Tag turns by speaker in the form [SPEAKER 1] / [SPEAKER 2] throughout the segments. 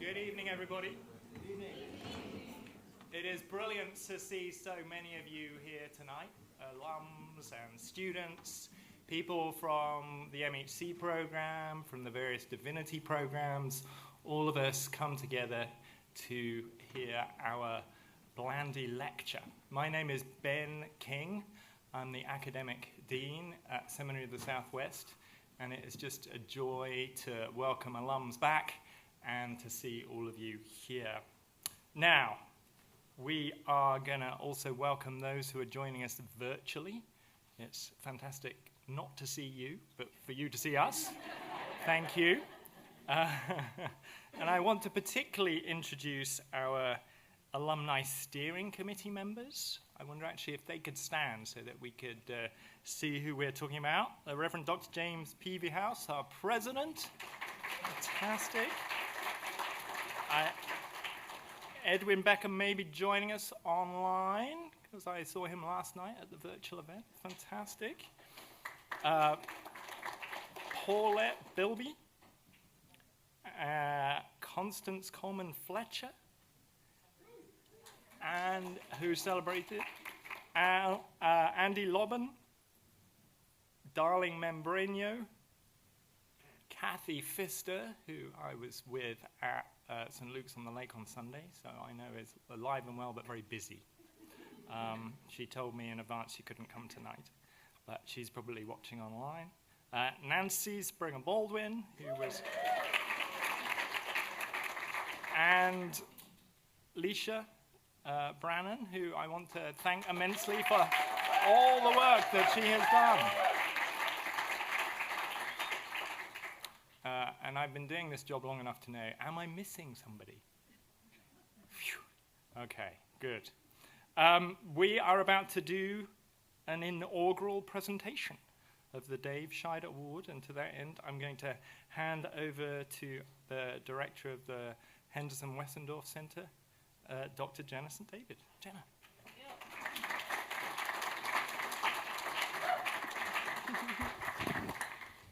[SPEAKER 1] Good evening, everybody. Good evening. It is brilliant to see so many of you here tonight, alums and students, people from the MHC program, from the various divinity programs. All of us come together to hear our Blandy Lecture. My name is Ben King. I'm the Academic Dean at Seminary of the Southwest, and it is just a joy to welcome alums back and to see all of you here. Now, we are going to also welcome those who are joining us virtually. It's fantastic not to see you, but for you to see us. Thank you. And I want to particularly introduce our Alumni Steering Committee members. I wonder actually if they could stand so that we could see who we're talking about. The Reverend Dr. James Peavyhouse, our president. Fantastic. Edwin Beckham may be joining us online, because I saw him last night at the virtual event. Fantastic. Paulette Bilby. Constance Coleman Fletcher. And who celebrated? Andy Lobban. Darling Membrano. Kathy Pfister, who I was with at St. Luke's on the Lake on Sunday, so I know is alive and well but very busy. She told me in advance she couldn't come tonight, but she's probably watching online. Nancy Springer Baldwin, who was... and Leisha Brannan, who I want to thank immensely for all the work that she has done. And I've been doing this job long enough to know, am I missing somebody? Phew. Okay, good. We are about to do an inaugural presentation of the Dave Schneider Award, and to that end, I'm going to hand over to the director of the Henderson Wessendorf Center, Dr. Jenna St. David. Jenna.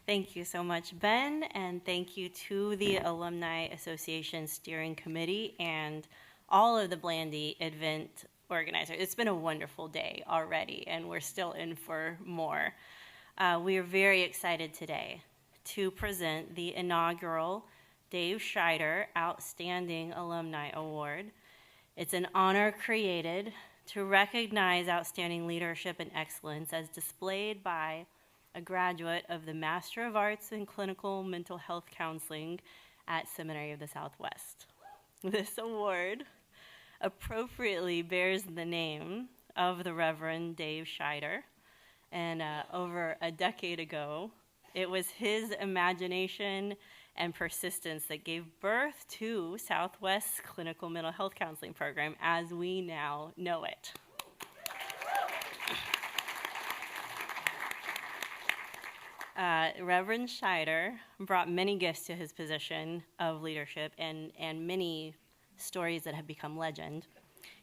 [SPEAKER 2] Thank you so much, Ben, and thank you to the Alumni Association Steering Committee and all of the Blandy event organizers. It's been a wonderful day already, and we're still in for more. We are very excited today to present the inaugural Dave Schneider Outstanding Alumni Award. It's an honor created to recognize outstanding leadership and excellence as displayed by a graduate of the Master of Arts in Clinical Mental Health Counseling at Seminary of the Southwest. This award appropriately bears the name of the Reverend Dave Schneider, and over a decade ago, it was his imagination and persistence that gave birth to Southwest's Clinical Mental Health Counseling program as we now know it. Reverend Schneider brought many gifts to his position of leadership and many stories that have become legend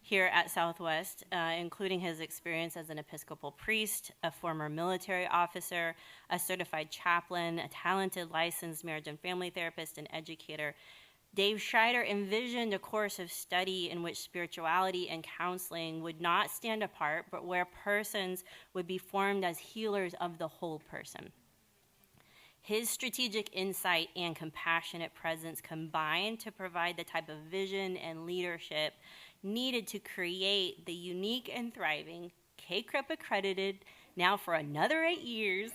[SPEAKER 2] here at Southwest, including his experience as an Episcopal priest, a former military officer, a certified chaplain, a talented licensed marriage and family therapist, and educator. Dave Schneider envisioned a course of study in which spirituality and counseling would not stand apart, but where persons would be formed as healers of the whole person. His strategic insight and compassionate presence combined to provide the type of vision and leadership needed to create the unique and thriving, KCREP accredited, now for another 8 years,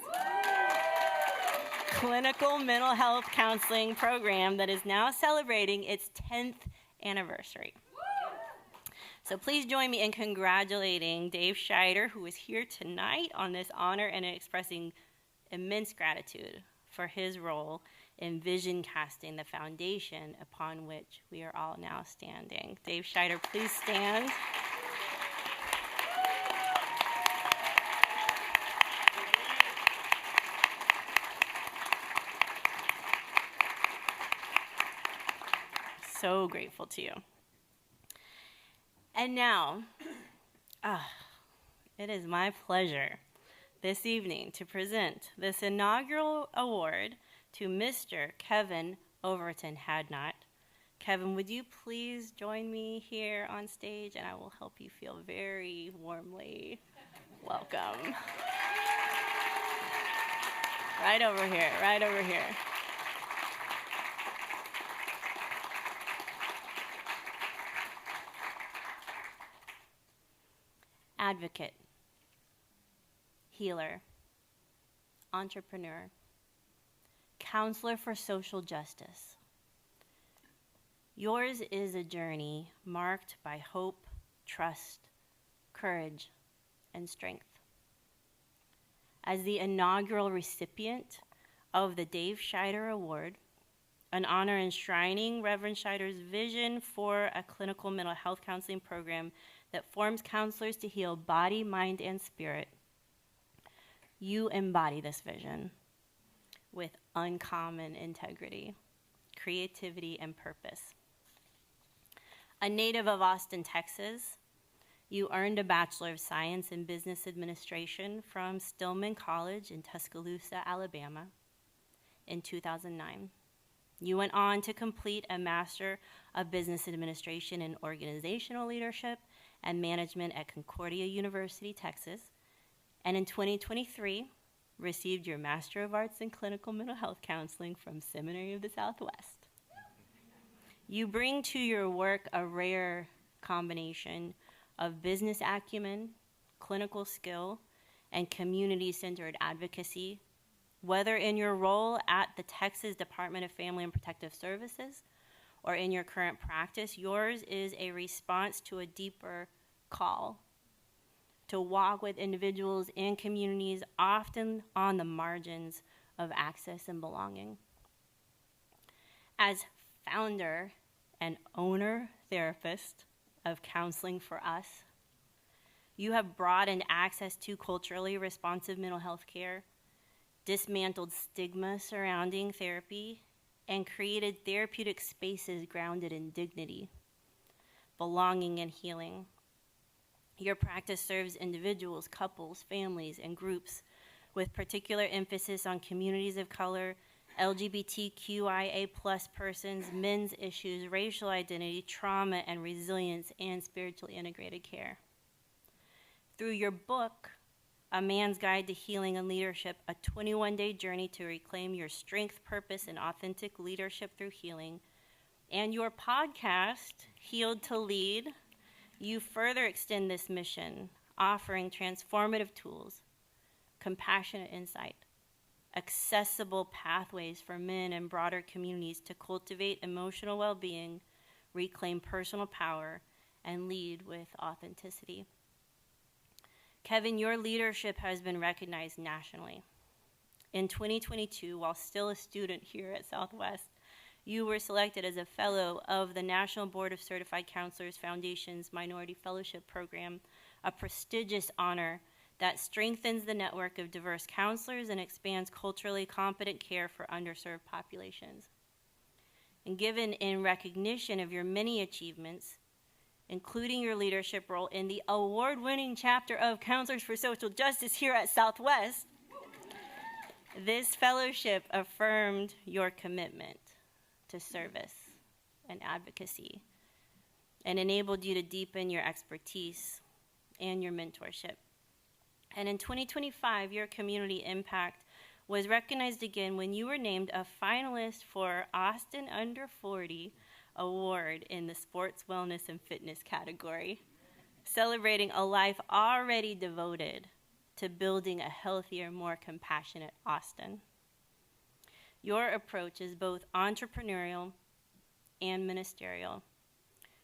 [SPEAKER 2] clinical mental health counseling program that is now celebrating its 10th anniversary. So please join me in congratulating Dave Schneider, who is here tonight on this honor, and expressing immense gratitude for his role in vision casting the foundation upon which we are all now standing. Dave Schneider, please stand. So grateful to you. And now, it is my pleasure this evening to present this inaugural award to Mr. Kevin Overton Hadnot, Kevin, would you please join me here on stage, and I will help you feel very warmly welcome. Right over here, right over here. Advocate, healer, entrepreneur, counselor for social justice. Yours is a journey marked by hope, trust, courage, and strength. As the inaugural recipient of the Dave Scheider Award, an honor enshrining Reverend Scheider's vision for a clinical mental health counseling program that forms counselors to heal body, mind, and spirit, you embody this vision with uncommon integrity, creativity, and purpose. A native of Austin, Texas, you earned a Bachelor of Science in Business Administration from Stillman College in Tuscaloosa, Alabama, in 2009. You went on to complete a Master of Business Administration in Organizational Leadership and Management at Concordia University, Texas, and in 2023, received your Master of Arts in Clinical Mental Health Counseling from Seminary of the Southwest. You bring to your work a rare combination of business acumen, clinical skill, and community-centered advocacy, whether in your role at the Texas Department of Family and Protective Services or in your current practice. Yours is a response to a deeper call to walk with individuals and communities often on the margins of access and belonging. As founder and owner therapist of Counseling for Us, you have broadened access to culturally responsive mental health care, dismantled stigma surrounding therapy, and created therapeutic spaces grounded in dignity, belonging, and healing. Your practice serves individuals, couples, families, and groups with particular emphasis on communities of color, LGBTQIA+ persons, men's issues, racial identity, trauma and resilience, and spiritually integrated care. Through your book, A Man's Guide to Healing and Leadership, a 21-day journey to reclaim your strength, purpose, and authentic leadership through healing, and your podcast, Healed to Lead, you further extend this mission, offering transformative tools, compassionate insight, accessible pathways for men and broader communities to cultivate emotional well-being, reclaim personal power, and lead with authenticity. Kevin, your leadership has been recognized nationally. In 2022, while still a student here at Southwest, you were selected as a fellow of the National Board of Certified Counselors Foundation's Minority Fellowship Program, a prestigious honor that strengthens the network of diverse counselors and expands culturally competent care for underserved populations. And given in recognition of your many achievements, including your leadership role in the award-winning chapter of Counselors for Social Justice here at Southwest, this fellowship affirmed your commitment to service and advocacy and enabled you to deepen your expertise and your mentorship. And in 2025, your community impact was recognized again when you were named a finalist for Austin Under 40 Award in the Sports, Wellness, and Fitness category, celebrating a life already devoted to building a healthier, more compassionate Austin. Your approach is both entrepreneurial and ministerial.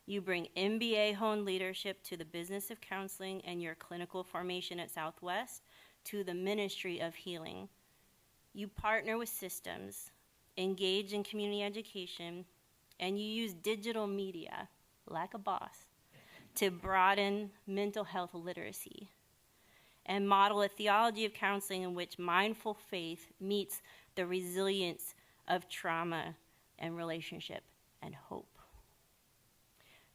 [SPEAKER 2] You bring MBA-honed leadership to the business of counseling and your clinical formation at Southwest to the ministry of healing. You partner with systems, engage in community education, and you use digital media, like a boss, to broaden mental health literacy and model a theology of counseling in which mindful faith meets the resilience of trauma and relationship and hope.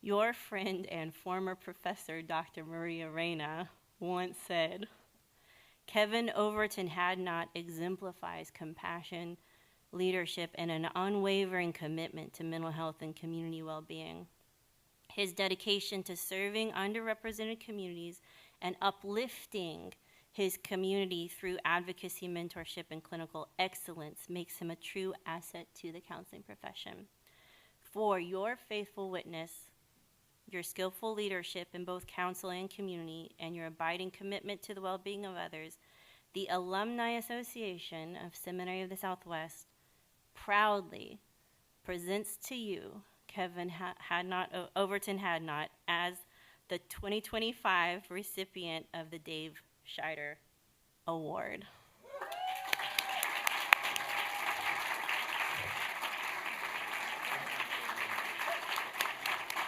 [SPEAKER 2] Your friend and former professor, Dr. Maria Reyna, once said, Kevin Overton Hadnot exemplifies compassion, leadership, and an unwavering commitment to mental health and community well-being. His dedication to serving underrepresented communities and uplifting his community through advocacy, mentorship, and clinical excellence makes him a true asset to the counseling profession. For your faithful witness, your skillful leadership in both counsel and community, and your abiding commitment to the well-being of others, the Alumni Association of Seminary of the Southwest proudly presents to you Kevin Overton Hadnot as the 2025 recipient of the Dave Scheider Award.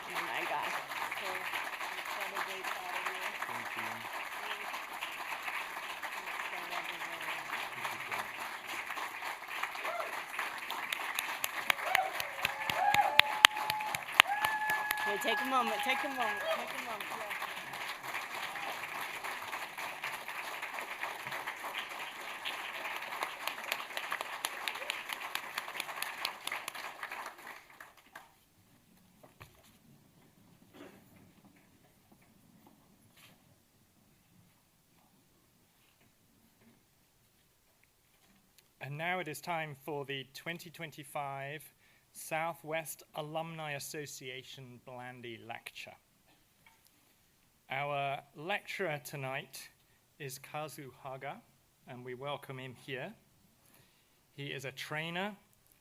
[SPEAKER 2] Oh my gosh, so incredibly proud of you.
[SPEAKER 1] Thank you.
[SPEAKER 2] Okay, take a moment, yeah.
[SPEAKER 1] And now it is time for the 2025 Southwest Alumni Association Blandy Lecture. Our lecturer tonight is Kazu Haga, and we welcome him here. He is a trainer,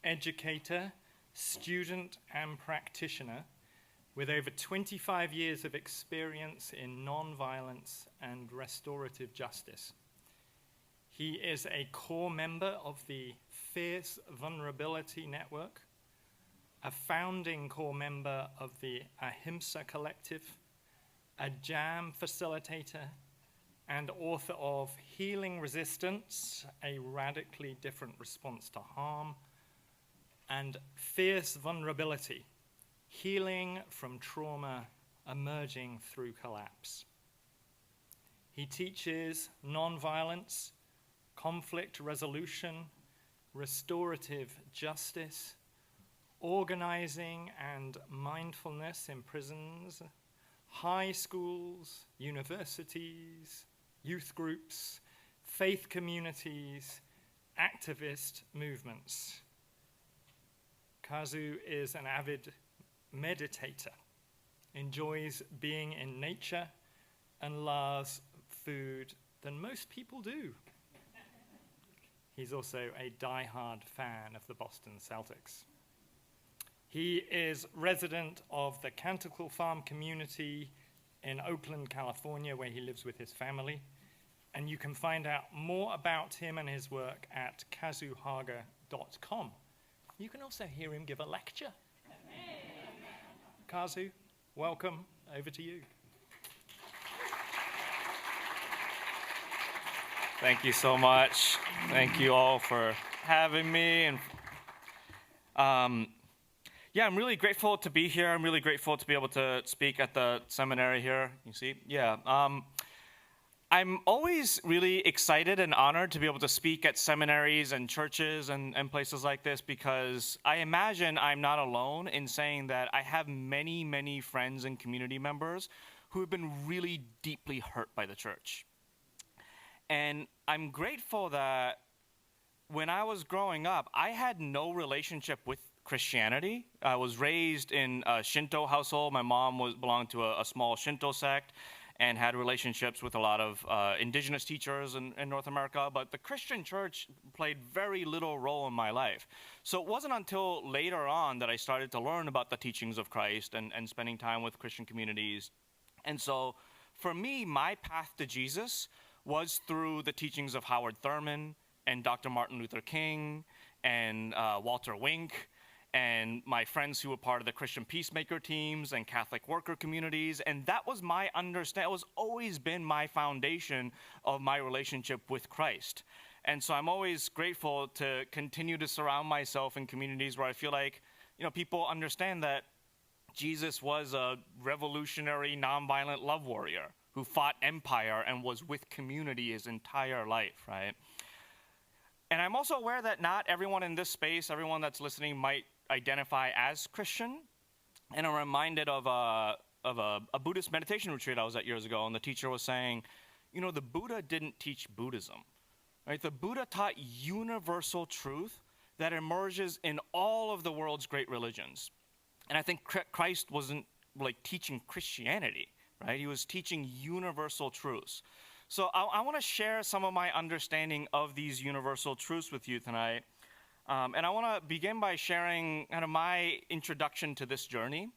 [SPEAKER 1] educator, student, and practitioner with over 25 years of experience in nonviolence and restorative justice. He is a core member of the Fierce Vulnerability Network, a founding core member of the Ahimsa Collective, a JAM facilitator, and author of Healing Resistance, a radically different response to harm, and Fierce Vulnerability, healing from trauma emerging through collapse. He teaches nonviolence, conflict resolution, restorative justice, organizing and mindfulness in prisons, high schools, universities, youth groups, faith communities, activist movements. Kazu is an avid meditator, enjoys being in nature, and loves food than most people do. He's also a die-hard fan of the Boston Celtics. He is resident of the Canticle Farm community in Oakland, California, where he lives with his family. And you can find out more about him and his work at kazuhaga.com. You can also hear him give a lecture. Kazu, welcome. Over to you.
[SPEAKER 3] Thank you so much. Thank you all for having me. And yeah, I'm really grateful to be here. I'm really grateful to be able to speak at the seminary here. You see? Yeah. I'm always really excited and honored to be able to speak at seminaries and churches and places like this, because I imagine I'm not alone in saying that I have many, many friends and community members who have been really deeply hurt by the church. And I'm grateful that when I was growing up, I had no relationship with Christianity. I was raised in a Shinto household. My mom belonged to a small Shinto sect and had relationships with a lot of indigenous teachers in North America. But the Christian church played very little role in my life. So it wasn't until later on that I started to learn about the teachings of Christ and spending time with Christian communities. And so for me, my path to Jesus was through the teachings of Howard Thurman and Dr. Martin Luther King and Walter Wink and my friends who were part of the Christian Peacemaker teams and Catholic worker communities. And that was my understanding. It was always been my foundation of my relationship with Christ. And so I'm always grateful to continue to surround myself in communities where I feel like, people understand that Jesus was a revolutionary, nonviolent love warrior who fought empire and was with community his entire life, right? And I'm also aware that not everyone in this space, everyone that's listening, might identify as Christian. And I'm reminded of a Buddhist meditation retreat I was at years ago, and the teacher was saying, you know, the Buddha didn't teach Buddhism, right? The Buddha taught universal truth that emerges in all of the world's great religions. And I think Christ wasn't like teaching Christianity, right? He was teaching universal truths. So I want to share some of my understanding of these universal truths with you tonight. And I want to begin by sharing kind of my introduction to this journey.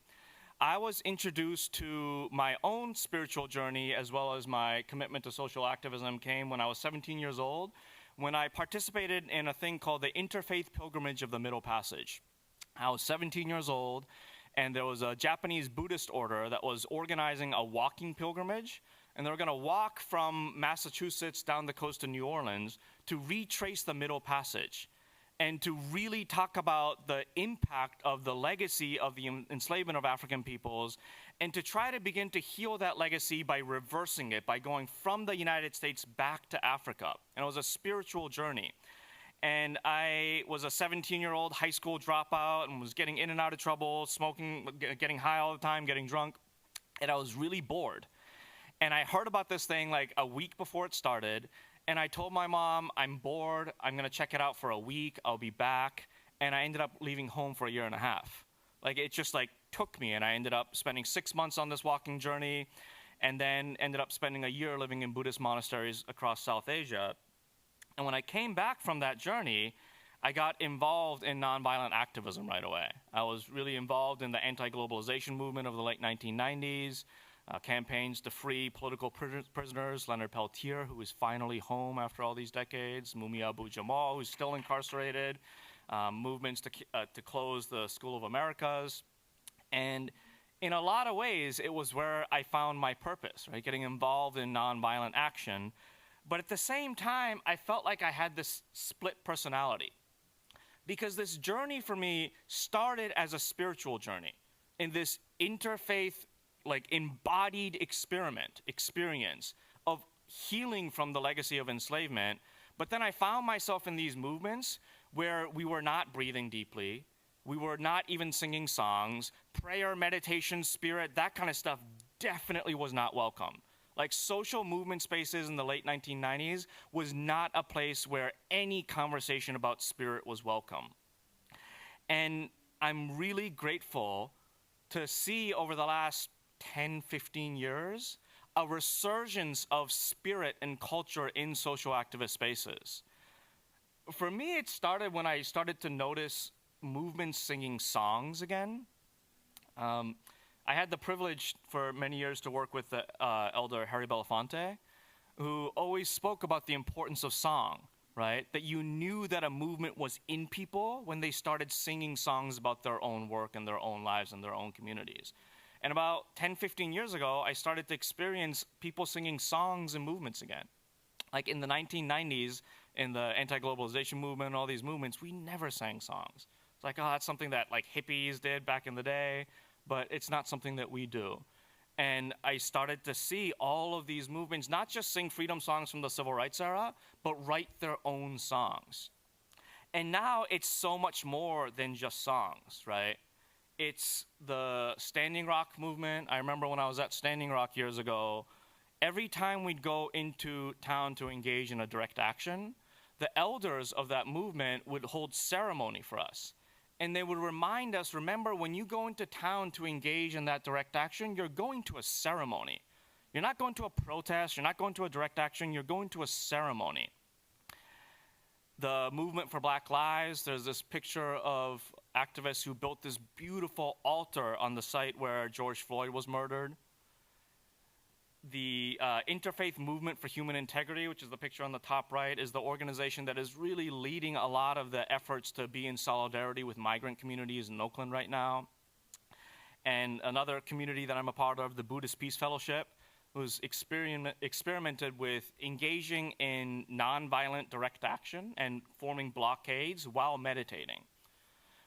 [SPEAKER 3] I was introduced to my own spiritual journey as well as my commitment to social activism came when I was 17 years old, when I participated in a thing called the Interfaith Pilgrimage of the Middle Passage. I was 17 years old, and there was a Japanese Buddhist order that was organizing a walking pilgrimage, and they were going to walk from Massachusetts down the coast to New Orleans to retrace the Middle Passage and to really talk about the impact of the legacy of the enslavement of African peoples, and to try to begin to heal that legacy by reversing it, by going from the United States back to Africa. And it was a spiritual journey. And I was a 17-year-old high school dropout and was getting in and out of trouble, smoking, getting high all the time, getting drunk. And I was really bored. And I heard about this thing like a week before it started. And I told my mom, I'm bored. I'm going to check it out for a week. I'll be back. And I ended up leaving home for a year and a half. Like, it just like took me. And I ended up spending 6 months on this walking journey, and then ended up spending a year living in Buddhist monasteries across South Asia. And when I came back from that journey, I got involved in nonviolent activism right away. I was really involved in the anti-globalization movement of the late 1990s, campaigns to free political prisoners, Leonard Peltier, who is finally home after all these decades, Mumia Abu-Jamal, who's still incarcerated, movements to close the School of Americas. And in a lot of ways, it was where I found my purpose, right? Getting involved in nonviolent action. But at the same time, I felt like I had this split personality, because this journey for me started as a spiritual journey in this interfaith, like embodied experience of healing from the legacy of enslavement. But then I found myself in these movements where we were not breathing deeply, we were not even singing songs, prayer, meditation, spirit, that kind of stuff definitely was not welcome. Like, social movement spaces in the late 1990s was not a place where any conversation about spirit was welcome. And I'm really grateful to see over the last 10, 15 years a resurgence of spirit and culture in social activist spaces. For me, it started when I started to notice movements singing songs again. I had the privilege for many years to work with the elder Harry Belafonte, who always spoke about the importance of song, right? That you knew that a movement was in people when they started singing songs about their own work and their own lives and their own communities. And about 10, 15 years ago, I started to experience people singing songs and movements again. Like in the 1990s, in the anti-globalization movement and all these movements, we never sang songs. It's like, oh, that's something that like hippies did back in the day, but it's not something that we do. And I started to see all of these movements not just sing freedom songs from the civil rights era, but write their own songs. And now it's so much more than just songs, right? It's the Standing Rock movement. I remember when I was at Standing Rock years ago, every time we'd go into town to engage in a direct action, the elders of that movement would hold ceremony for us. And they would remind us, remember, when you go into town to engage in that direct action, you're going to a ceremony. You're not going to a protest, you're not going to a direct action, you're going to a ceremony. The movement for Black Lives, there's this picture of activists who built this beautiful altar on the site where George Floyd was murdered. The Interfaith Movement for Human Integrity, which is the picture on the top right, is the organization that is really leading a lot of the efforts to be in solidarity with migrant communities in Oakland right now. And another community that I'm a part of, the Buddhist Peace Fellowship, who's experimented with engaging in nonviolent direct action and forming blockades while meditating.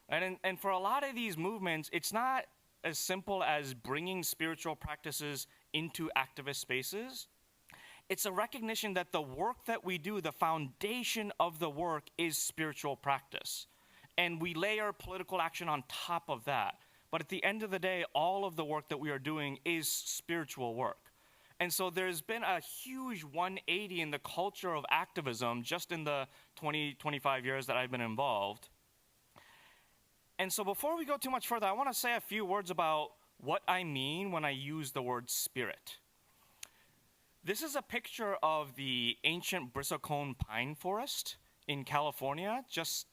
[SPEAKER 3] And for a lot of these movements, it's not as simple as bringing spiritual practices into activist spaces. It's a recognition that the work that we do, the foundation of the work is spiritual practice. And we layer political action on top of that. But at the end of the day, all of the work that we are doing is spiritual work. And so there's been a huge 180 in the culture of activism just in the 20, 25 years that I've been involved. And so before we go too much further, I want to say a few words about what I mean when I use the word spirit. This is a picture of the ancient bristlecone pine forest in California, just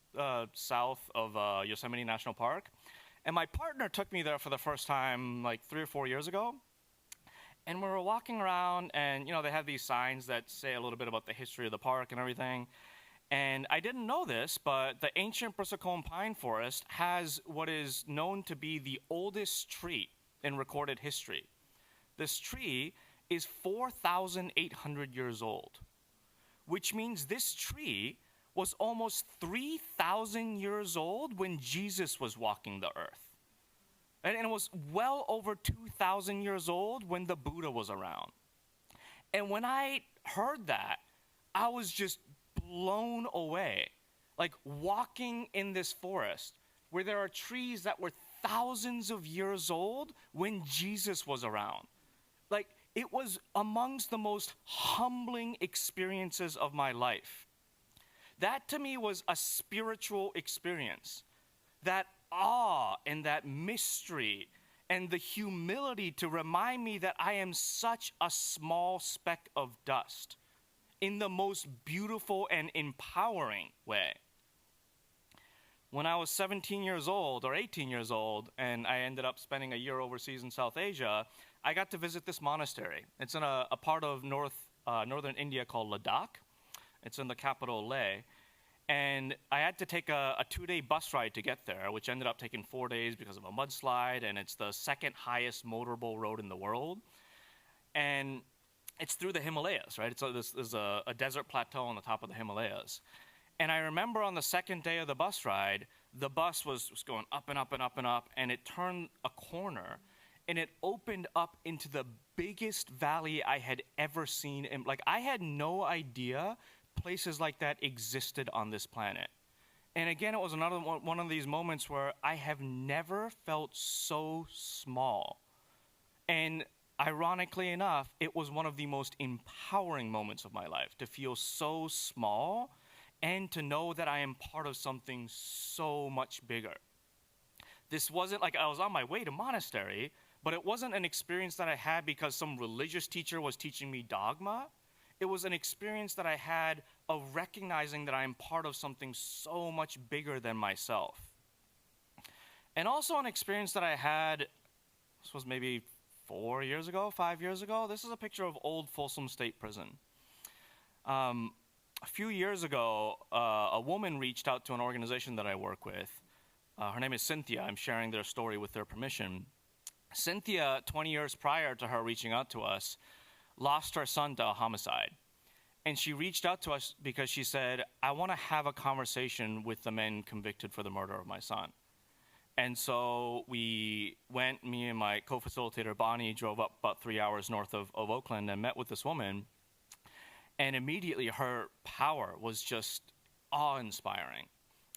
[SPEAKER 3] south of Yosemite National Park. And my partner took me there for the first time like 3 or 4 years ago. And we were walking around, and they have these signs that say a little bit about the history of the park and everything. And I didn't know this, but the ancient bristlecone pine forest has what is known to be the oldest tree in recorded history. This tree is 4,800 years old, which means this tree was almost 3,000 years old when Jesus was walking the earth. And it was well over 2,000 years old when the Buddha was around. And when I heard that, I was just blown away. Like walking in this forest where there are trees that were thousands of years old when Jesus was around. Like it was amongst the most humbling experiences of my life. That to me was a spiritual experience. That awe and that mystery and the humility to remind me that I am such a small speck of dust in the most beautiful and empowering way. When I was 17 years old or 18 years old and I ended up spending a year overseas in South Asia, I got to visit this monastery. It's in a part of northern India called Ladakh. It's in the capital Leh. And I had to take a 2-day bus ride to get there, which ended up taking 4 days because of a mudslide, and it's the second highest motorable road in the world. And it's through the Himalayas, right? There's a desert plateau on the top of the Himalayas. And I remember on the second day of the bus ride, the bus was going up and up and up and up, and it turned a corner, and it opened up into the biggest valley I had ever seen. And I had no idea places like that existed on this planet. And again, it was another one of these moments where I have never felt so small. And ironically enough, it was one of the most empowering moments of my life, to feel so small and to know that I am part of something so much bigger. This wasn't like I was on my way to monastery, but it wasn't an experience that I had because some religious teacher was teaching me dogma. It was an experience that I had of recognizing that I am part of something so much bigger than myself. And also an experience that I had, this was maybe 5 years ago. This is a picture of old Folsom State Prison. A few years ago, a woman reached out to an organization that I work with. Her name is Cynthia. I'm sharing their story with their permission. Cynthia, 20 years prior to her reaching out to us, lost her son to a homicide. And she reached out to us because she said, I want to have a conversation with the men convicted for the murder of my son. And so we went, me and my co-facilitator, Bonnie, drove up about 3 hours north of Oakland and met with this woman. And immediately her power was just awe-inspiring.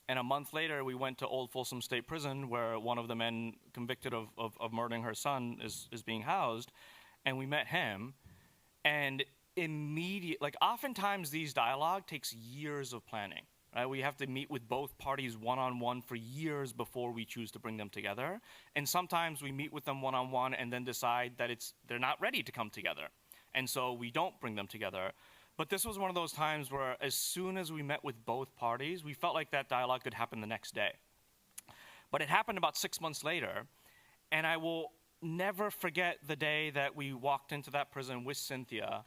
[SPEAKER 3] And a month later, we went to Old Folsom State Prison, where one of the men convicted of murdering her son is being housed. And we met him. And oftentimes these dialogue takes years of planning, right? We have to meet with both parties one-on-one for years before we choose to bring them together. And sometimes we meet with them one-on-one and then decide that they're not ready to come together. And so we don't bring them together. But this was one of those times where as soon as we met with both parties, we felt like that dialogue could happen the next day. But it happened about 6 months later, and I will never forget the day that we walked into that prison with Cynthia,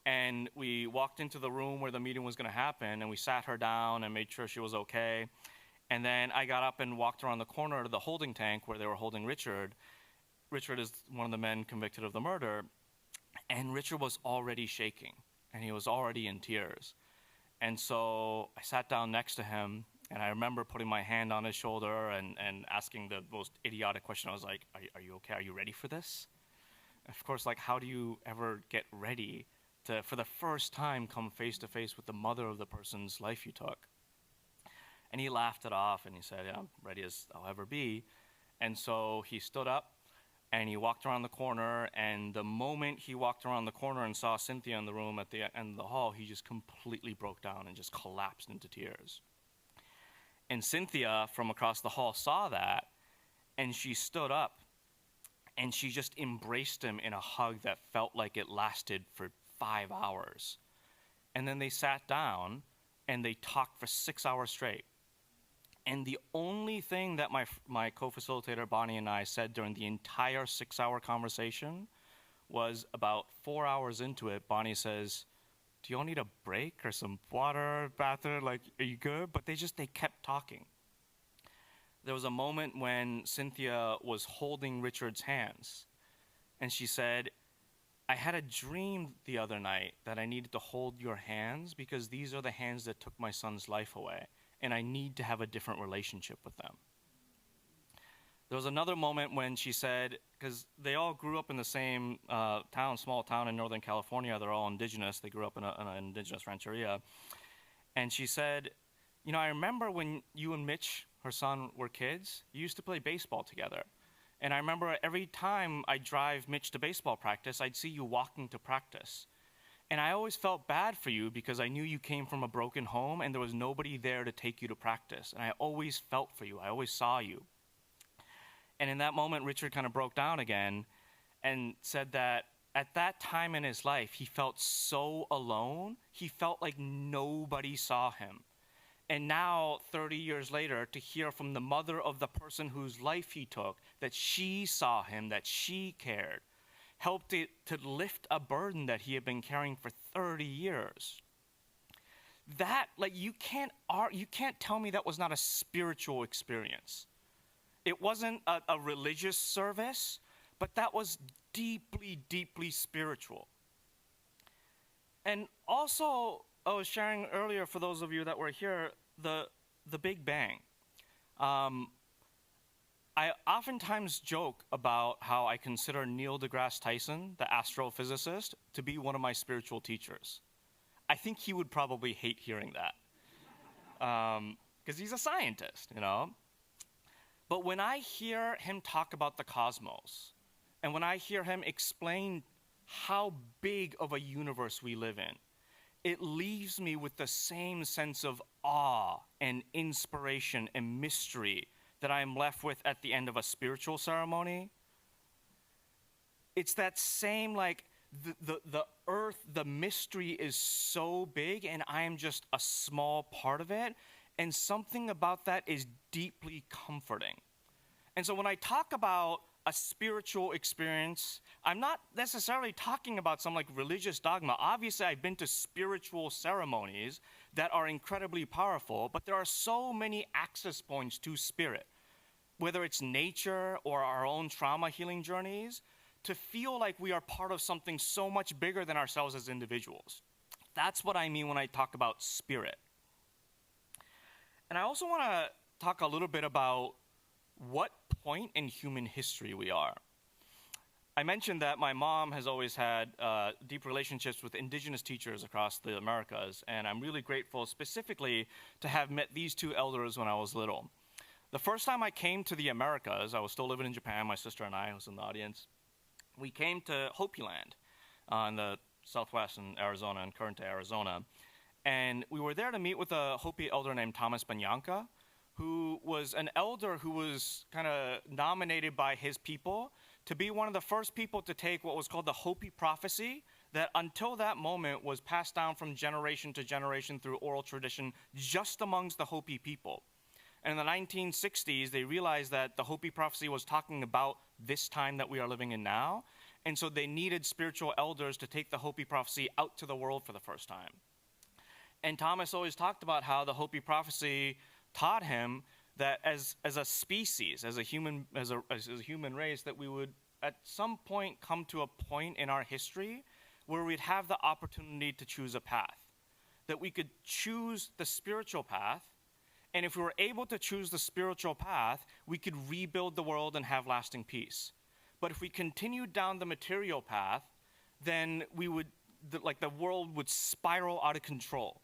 [SPEAKER 3] and we walked into the room where the meeting was going to happen, and we sat her down and made sure she was okay. And then I got up and walked around the corner to the holding tank where they were holding Richard. Richard is one of the men convicted of the murder, and Richard was already shaking, and he was already in tears. And so I sat down next to him, and I remember putting my hand on his shoulder and asking the most idiotic question. I was like, are you okay? Are you ready for this? Of course, how do you ever get ready to, for the first time, come face to face with the mother of the person's life you took. And he laughed it off and he said, yeah, I'm ready as I'll ever be. And so he stood up and he walked around the corner, and the moment he walked around the corner and saw Cynthia in the room at the end of the hall, he just completely broke down and just collapsed into tears. And Cynthia from across the hall saw that, and she stood up and she just embraced him in a hug that felt like it lasted for 5 hours. And then they sat down and they talked for 6 hours straight. And the only thing that my co-facilitator Bonnie and I said during the entire 6-hour conversation was, about 4 hours into it, Bonnie says, do y'all need a break or some water, bathroom? Like, are you good? But they kept talking. There was a moment when Cynthia was holding Richard's hands, and she said, I had a dream the other night that I needed to hold your hands because these are the hands that took my son's life away, and I need to have a different relationship with them. There was another moment when she said, because they all grew up in the same small town in Northern California, they're all indigenous, they grew up in an indigenous rancheria, and she said, you know, I remember when you and Mitch, her son, were kids, you used to play baseball together. And I remember every time I'd drive Mitch to baseball practice, I'd see you walking to practice. And I always felt bad for you because I knew you came from a broken home and there was nobody there to take you to practice. And I always felt for you. I always saw you. And in that moment, Richard kind of broke down again and said that at that time in his life, he felt so alone. He felt like nobody saw him. And now, 30 years later, to hear from the mother of the person whose life he took, that she saw him, that she cared, helped it to lift a burden that he had been carrying for 30 years. That, like, you can't tell me that was not a spiritual experience. It wasn't a religious service, but that was deeply, deeply spiritual. And also, I was sharing earlier, for those of you that were here, the Big Bang. I oftentimes joke about how I consider Neil deGrasse Tyson, the astrophysicist, to be one of my spiritual teachers. I think he would probably hate hearing that, because he's a scientist, you know. But when I hear him talk about the cosmos, and when I hear him explain how big of a universe we live in, it leaves me with the same sense of awe and inspiration and mystery that I am left with at the end of a spiritual ceremony. It's that same, like, the earth, the mystery is so big and I am just a small part of it, and something about that is deeply comforting. And so when I talk about a spiritual experience, I'm not necessarily talking about some like religious dogma. Obviously, I've been to spiritual ceremonies that are incredibly powerful, but there are so many access points to spirit, whether it's nature or our own trauma healing journeys, to feel like we are part of something so much bigger than ourselves as individuals. That's what I mean when I talk about spirit. And I also want to talk a little bit about what point in human history we are. I mentioned that my mom has always had deep relationships with indigenous teachers across the Americas, and I'm really grateful specifically to have met these two elders when I was little. The first time I came to the Americas, I was still living in Japan, my sister and I was in the audience. We came to Hopi Land in the southwest in Arizona, in Kernte, Arizona. And we were there to meet with a Hopi elder named Thomas Banyanka, who was an elder who was kind of nominated by his people to be one of the first people to take what was called the Hopi prophecy, that until that moment was passed down from generation to generation through oral tradition just amongst the Hopi people. And in the 1960s, they realized that the Hopi prophecy was talking about this time that we are living in now, and so they needed spiritual elders to take the Hopi prophecy out to the world for the first time. And Thomas always talked about how the Hopi prophecy taught him that as a species, as a human race, that we would at some point come to a point in our history where we'd have the opportunity to choose a path, that we could choose the spiritual path, and if we were able to choose the spiritual path, we could rebuild the world and have lasting peace. But if we continued down the material path, then we would the world would spiral out of control.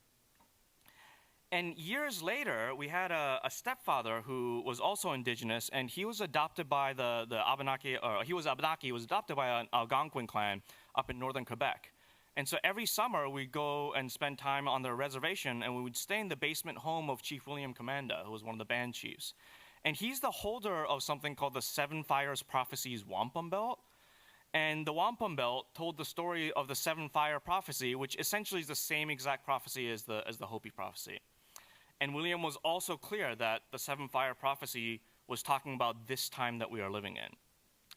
[SPEAKER 3] And years later, we had a stepfather who was also indigenous, and he was adopted by the Abenaki, or he was Abenaki, he was adopted by an Algonquin clan up in northern Quebec. And so every summer, we'd go and spend time on their reservation, and we would stay in the basement home of Chief William Commanda, who was one of the band chiefs. And he's the holder of something called the Seven Fires Prophecies Wampum Belt. And the Wampum Belt told the story of the Seven Fire Prophecy, which essentially is the same exact prophecy as the Hopi prophecy. And William was also clear that the Seven Fire Prophecy was talking about this time that we are living in.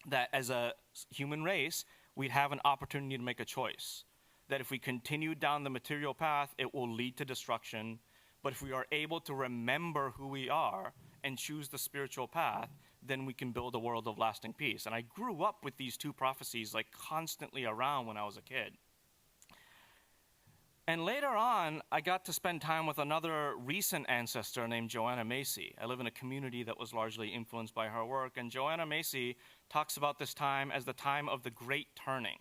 [SPEAKER 3] That as a human race, we'd have an opportunity to make a choice. That if we continue down the material path, it will lead to destruction. But if we are able to remember who we are and choose the spiritual path, then we can build a world of lasting peace. And I grew up with these two prophecies like constantly around when I was a kid. And later on, I got to spend time with another recent ancestor named Joanna Macy. I live in a community that was largely influenced by her work, and Joanna Macy talks about this time as the time of the Great Turning,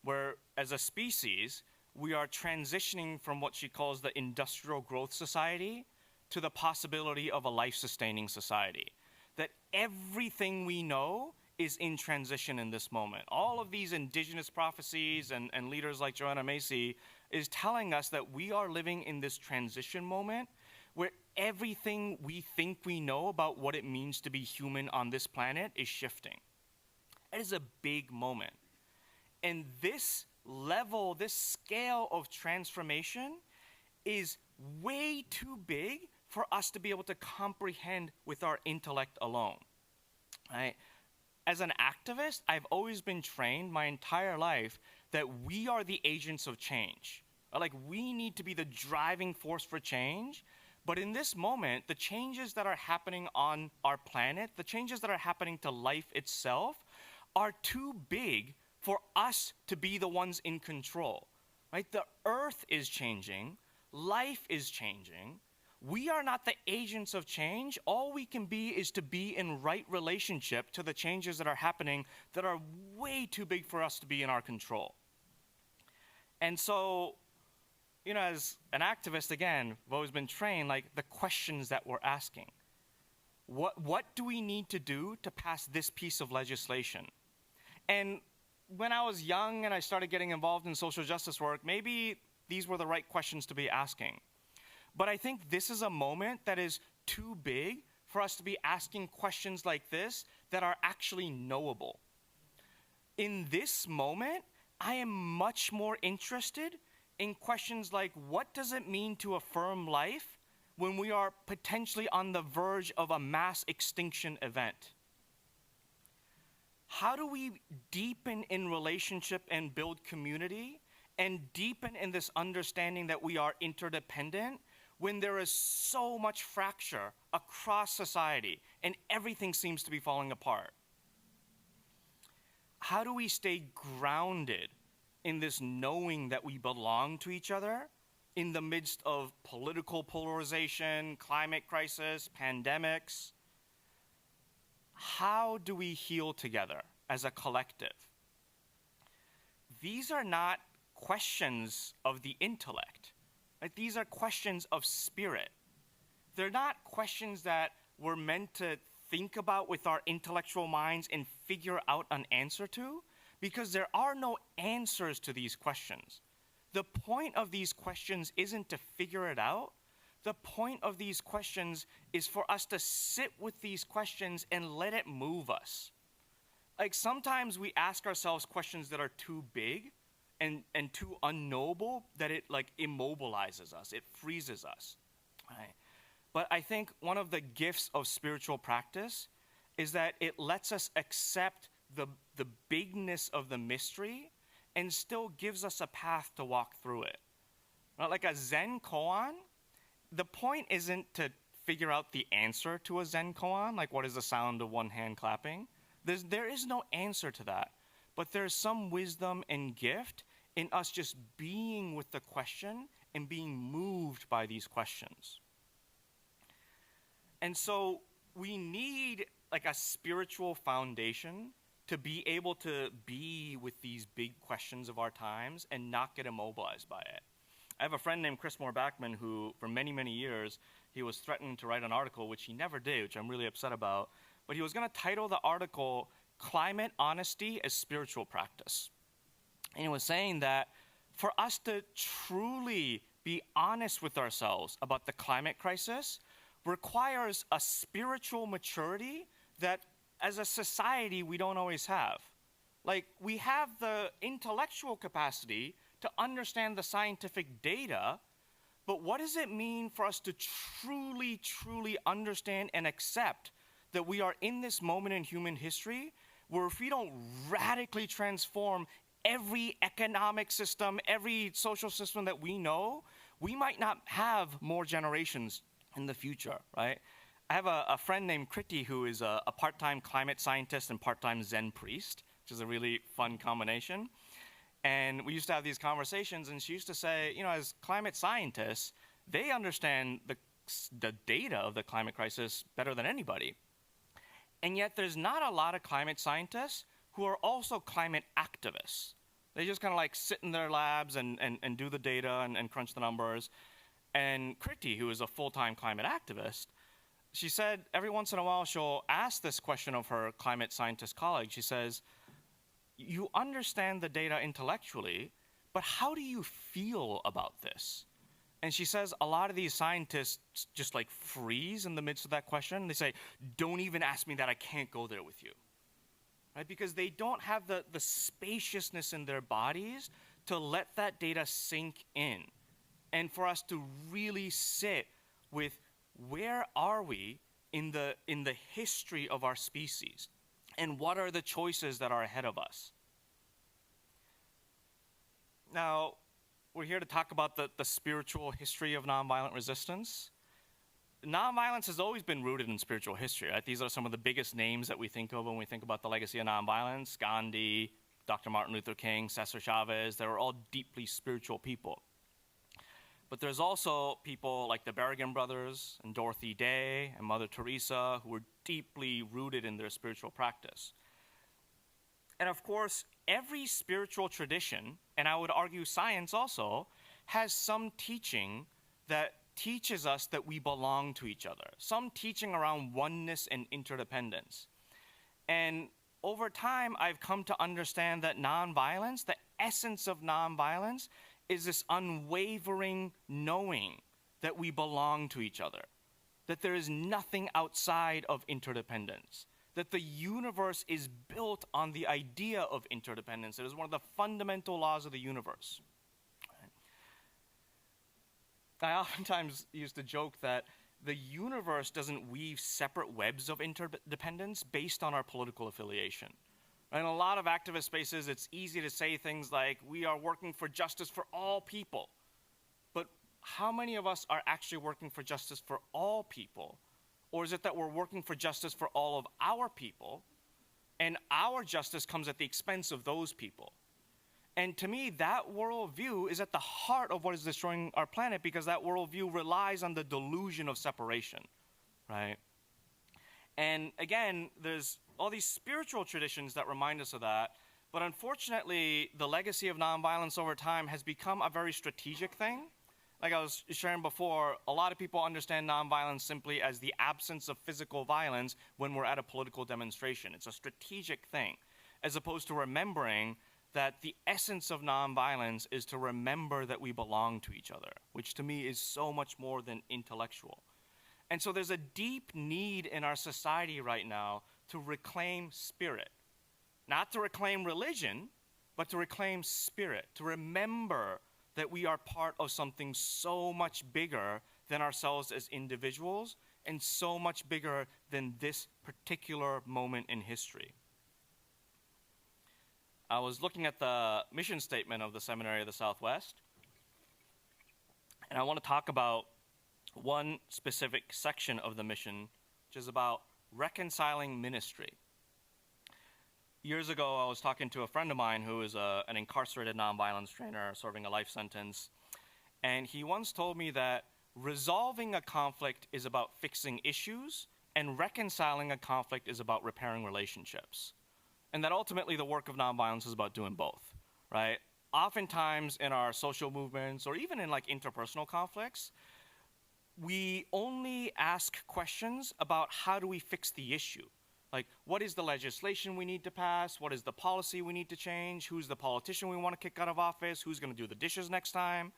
[SPEAKER 3] where as a species, we are transitioning from what she calls the industrial growth society to the possibility of a life-sustaining society. That everything we know is in transition in this moment. All of these indigenous prophecies and leaders like Joanna Macy is telling us that we are living in this transition moment where everything we think we know about what it means to be human on this planet is shifting. It is a big moment. And this level, this scale of transformation is way too big for us to be able to comprehend with our intellect alone. Right? As an activist, I've always been trained my entire life that we are the agents of change. Like, we need to be the driving force for change. But in this moment, the changes that are happening on our planet, the changes that are happening to life itself, are too big for us to be the ones in control. Right? The earth is changing. Life is changing. We are not the agents of change. All we can be is to be in right relationship to the changes that are happening that are way too big for us to be in our control. And so, you know, as an activist, again, I've always been trained, like, the questions that we're asking. What do we need to do to pass this piece of legislation? And when I was young and I started getting involved in social justice work, maybe these were the right questions to be asking. But I think this is a moment that is too big for us to be asking questions like this that are actually knowable. In this moment, I am much more interested in questions like, what does it mean to affirm life when we are potentially on the verge of a mass extinction event? How do we deepen in relationship and build community and deepen in this understanding that we are interdependent when there is so much fracture across society and everything seems to be falling apart? How do we stay grounded in this knowing that we belong to each other in the midst of political polarization, climate crisis, pandemics? How do we heal together as a collective? These are not questions of the intellect. Like, these are questions of spirit. They're not questions that we're meant to think about with our intellectual minds and figure out an answer to, because there are no answers to these questions. The point of these questions isn't to figure it out. The point of these questions is for us to sit with these questions and let it move us. Like, sometimes we ask ourselves questions that are too big and too unknowable that it, like, immobilizes us, it freezes us. Right? But I think one of the gifts of spiritual practice is that it lets us accept the bigness of the mystery and still gives us a path to walk through it. Right? Like a Zen koan, the point isn't to figure out the answer to a Zen koan, like what is the sound of one hand clapping. There is no answer to that, but there's some wisdom and gift in us just being with the question and being moved by these questions. And so we need like a spiritual foundation to be able to be with these big questions of our times and not get immobilized by it. I have a friend named Chris Moore-Backman who, for many, many years, he was threatening to write an article, which he never did, which I'm really upset about. But he was going to title the article, Climate Honesty as Spiritual Practice. And he was saying that for us to truly be honest with ourselves about the climate crisis requires a spiritual maturity that, as a society, we don't always have. Like, we have the intellectual capacity to understand the scientific data, but what does it mean for us to truly, truly understand and accept that we are in this moment in human history where if we don't radically transform every economic system, every social system that we know, we might not have more generations in the future, right? I have a friend named Kriti who is a part-time climate scientist and part-time Zen priest, which is a really fun combination. And we used to have these conversations, and she used to say, you know, as climate scientists, they understand the data of the climate crisis better than anybody. And yet there's not a lot of climate scientists who are also climate activists. They just kind of like sit in their labs and do the data and crunch the numbers. And Kriti, who is a full-time climate activist, she said every once in a while she'll ask this question of her climate scientist colleague. She says, you understand the data intellectually, but how do you feel about this? And she says a lot of these scientists just like freeze in the midst of that question. They say, don't even ask me that, I can't go there with you. Right? Because they don't have the spaciousness in their bodies to let that data sink in. And for us to really sit with where are we in the history of our species? And what are the choices that are ahead of us? Now, we're here to talk about the spiritual history of nonviolent resistance. Nonviolence has always been rooted in spiritual history, right? These are some of the biggest names that we think of when we think about the legacy of nonviolence. Gandhi, Dr. Martin Luther King, Cesar Chavez, they were all deeply spiritual people. But there's also people like the Berrigan brothers and Dorothy Day and Mother Teresa who were deeply rooted in their spiritual practice. And of course, every spiritual tradition, and I would argue science also, has some teaching that teaches us that we belong to each other, some teaching around oneness and interdependence. And over time, I've come to understand that nonviolence, the essence of nonviolence, is this unwavering knowing that we belong to each other, that there is nothing outside of interdependence, that the universe is built on the idea of interdependence. It is one of the fundamental laws of the universe. I oftentimes used to joke that the universe doesn't weave separate webs of interdependence based on our political affiliation. In a lot of activist spaces, it's easy to say things like, we are working for justice for all people. But how many of us are actually working for justice for all people? Or is it that we're working for justice for all of our people, and our justice comes at the expense of those people? And to me, that worldview is at the heart of what is destroying our planet, because that worldview relies on the delusion of separation, right? And again, there's all these spiritual traditions that remind us of that, but unfortunately, the legacy of nonviolence over time has become a very strategic thing. Like I was sharing before, a lot of people understand nonviolence simply as the absence of physical violence when we're at a political demonstration. It's a strategic thing, as opposed to remembering that the essence of nonviolence is to remember that we belong to each other, which to me is so much more than intellectual. And so there's a deep need in our society right now to reclaim spirit. Not to reclaim religion, but to reclaim spirit, to remember that we are part of something so much bigger than ourselves as individuals, and so much bigger than this particular moment in history. I was looking at the mission statement of the Seminary of the Southwest, and I want to talk about one specific section of the mission, which is about reconciling ministry. Years ago, I was talking to a friend of mine who is an incarcerated nonviolence trainer serving a life sentence, and he once told me that resolving a conflict is about fixing issues, and reconciling a conflict is about repairing relationships. and that ultimately the work of nonviolence is about doing both, right? Oftentimes in our social movements or even in like interpersonal conflicts, we only ask questions about how do we fix the issue. Like, what is the legislation we need to pass? What is the policy we need to change? Who's the politician we want to kick out of office? Who's going to do the dishes next time?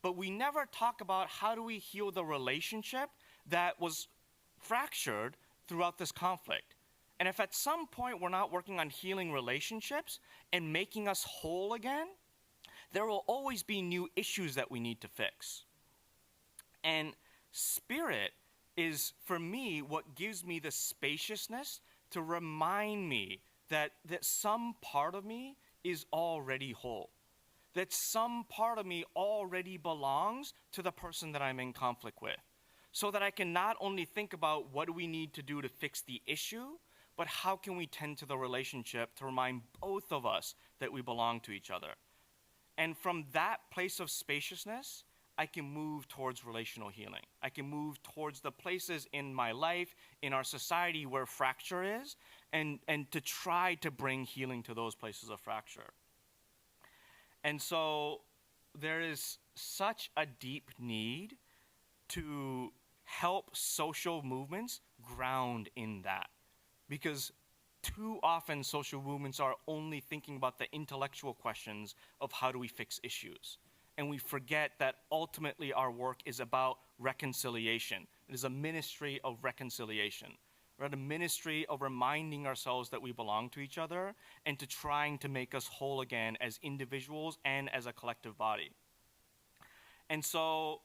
[SPEAKER 3] But we never talk about how do we heal the relationship that was fractured throughout this conflict. And if at some point we're not working on healing relationships and making us whole again, there will always be new issues that we need to fix. And spirit is, for me, what gives me the spaciousness to remind me that some part of me is already whole, that some part of me already belongs to the person that I'm in conflict with, so that I can not only think about what do we need to do to fix the issue, but how can we tend to the relationship to remind both of us that we belong to each other. And from that place of spaciousness, I can move towards relational healing. I can move towards the places in my life, in our society where fracture is, and to try to bring healing to those places of fracture. And so there is such a deep need to help social movements ground in that. Because too often social movements are only thinking about the intellectual questions of how do we fix issues. And we forget that ultimately our work is about reconciliation. It is a ministry of reconciliation. We're at a ministry of reminding ourselves that we belong to each other and to trying to make us whole again as individuals and as a collective body. And so,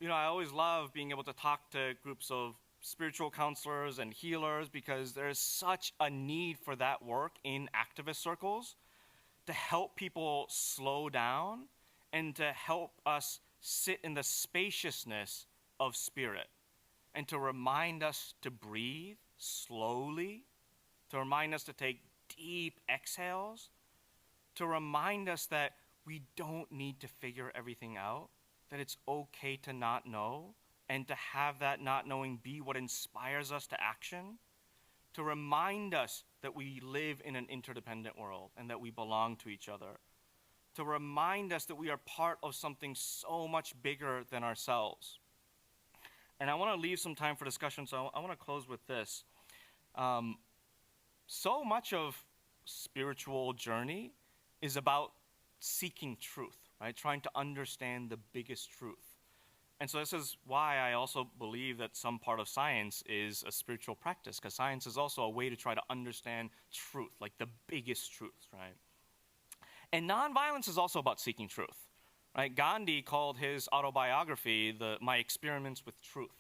[SPEAKER 3] I always love being able to talk to groups of spiritual counselors and healers because there's such a need for that work in activist circles to help people slow down and to help us sit in the spaciousness of spirit and to remind us to breathe slowly, to remind us to take deep exhales, to remind us that we don't need to figure everything out, that it's okay to not know, and to have that not knowing be what inspires us to action, to remind us that we live in an interdependent world and that we belong to each other, to remind us that we are part of something so much bigger than ourselves. And I want to leave some time for discussion, so I want to close with this. So much of spiritual journey is about seeking truth, right? Trying to understand the biggest truth. And so this is why I also believe that some part of science is a spiritual practice, because science is also a way to try to understand truth, like the biggest truths, right? And nonviolence is also about seeking truth, right? Gandhi called his autobiography My Experiments with Truth,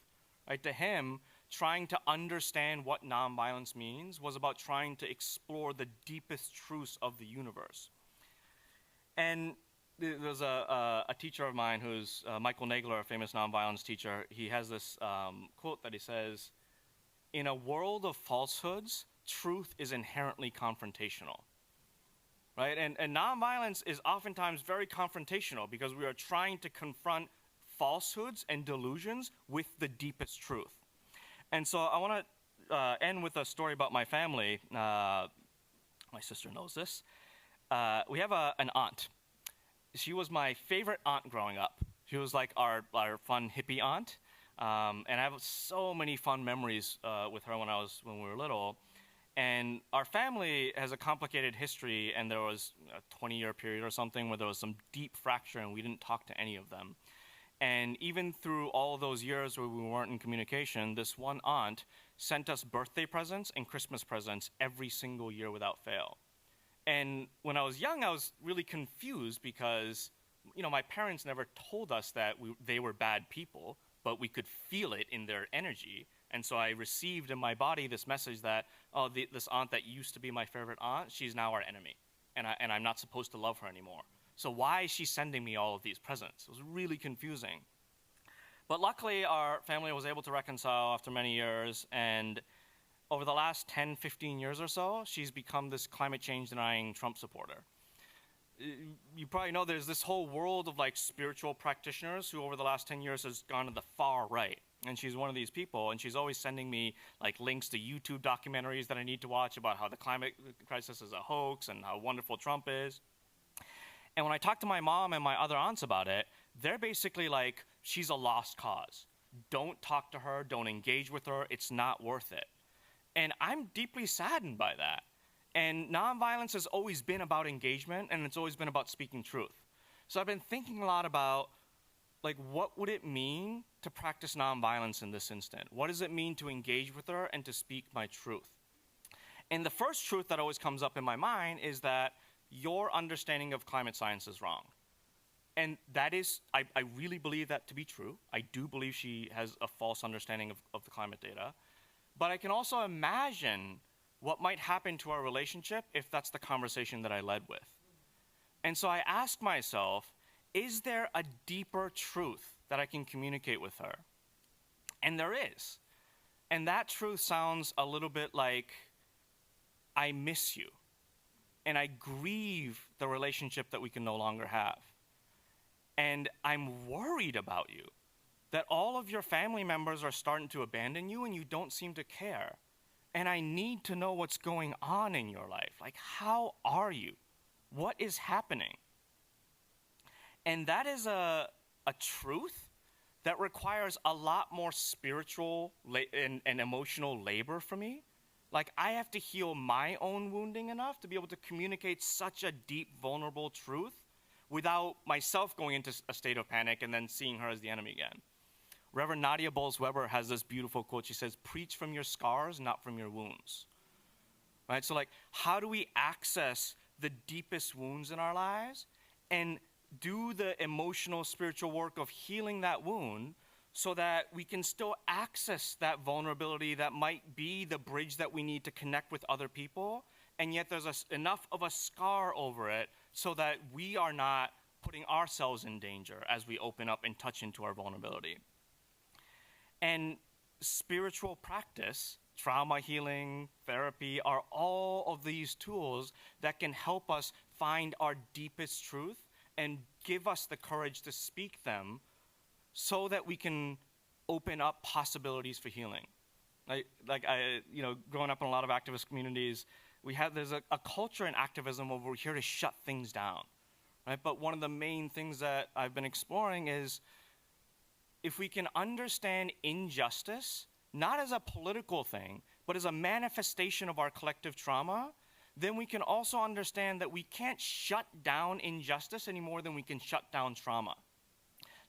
[SPEAKER 3] right? To him, trying to understand what nonviolence means was about trying to explore the deepest truths of the universe. And there's a teacher of mine who's Michael Nagler, a famous nonviolence teacher. He has this quote that he says, "In a world of falsehoods, truth is inherently confrontational." Right? And nonviolence is oftentimes very confrontational because we are trying to confront falsehoods and delusions with the deepest truth. And so I want to end with a story about my family. My sister knows this. We have an aunt. She was my favorite aunt growing up. She was like our fun hippie aunt. And I have so many fun memories with her when we were little. And our family has a complicated history, and there was a 20-year period or something where there was some deep fracture and we didn't talk to any of them. And even through all of those years where we weren't in communication, this one aunt sent us birthday presents and Christmas presents every single year without fail. And when I was young, I was really confused because, my parents never told us that they were bad people, but we could feel it in their energy. And so I received in my body this message that, this aunt that used to be my favorite aunt, she's now our enemy, and I'm not supposed to love her anymore. So why is she sending me all of these presents? It was really confusing. But luckily, our family was able to reconcile after many years, and over the last 10, 15 years or so, she's become this climate change denying Trump supporter. You probably know there's this whole world of spiritual practitioners who over the last 10 years has gone to the far right, And she's one of these people, and she's always sending me like links to YouTube documentaries that I need to watch about how the climate crisis is a hoax and how wonderful Trump is. And when I talk to my mom and my other aunts about it, they're basically like, she's a lost cause. Don't talk to her, don't engage with her, it's not worth it. And I'm deeply saddened by that. And nonviolence has always been about engagement, and it's always been about speaking truth. So I've been thinking a lot about, like, what would it mean to practice nonviolence in this instant? What does it mean to engage with her and to speak my truth? And the first truth that always comes up in my mind is that your understanding of climate science is wrong. And that is, I really believe that to be true. I do believe she has a false understanding of the climate data. But I can also imagine what might happen to our relationship if that's the conversation that I led with. And so I ask myself, is there a deeper truth that I can communicate with her? And there is. And that truth sounds a little bit like, I miss you. And I grieve the relationship that we can no longer have. And I'm worried about you, that all of your family members are starting to abandon you and you don't seem to care. And I need to know what's going on in your life. Like, how are you? What is happening? And that is a truth that requires a lot more spiritual and emotional labor for me. Like, I have to heal my own wounding enough to be able to communicate such a deep, vulnerable truth without myself going into a state of panic and then seeing her as the enemy again. Reverend Nadia Bowles-Weber has this beautiful quote. She says, preach from your scars, not from your wounds. Right? So, like, how do we access the deepest wounds in our lives and do the emotional, spiritual work of healing that wound so that we can still access that vulnerability that might be the bridge that we need to connect with other people, and yet there's enough of a scar over it so that we are not putting ourselves in danger as we open up and touch into our vulnerability. And spiritual practice, trauma healing, therapy, are all of these tools that can help us find our deepest truth and give us the courage to speak them so that we can open up possibilities for healing. Growing up in a lot of activist communities, there's a culture in activism where we're here to shut things down, right? But one of the main things that I've been exploring is if we can understand injustice, not as a political thing, but as a manifestation of our collective trauma, then we can also understand that we can't shut down injustice any more than we can shut down trauma.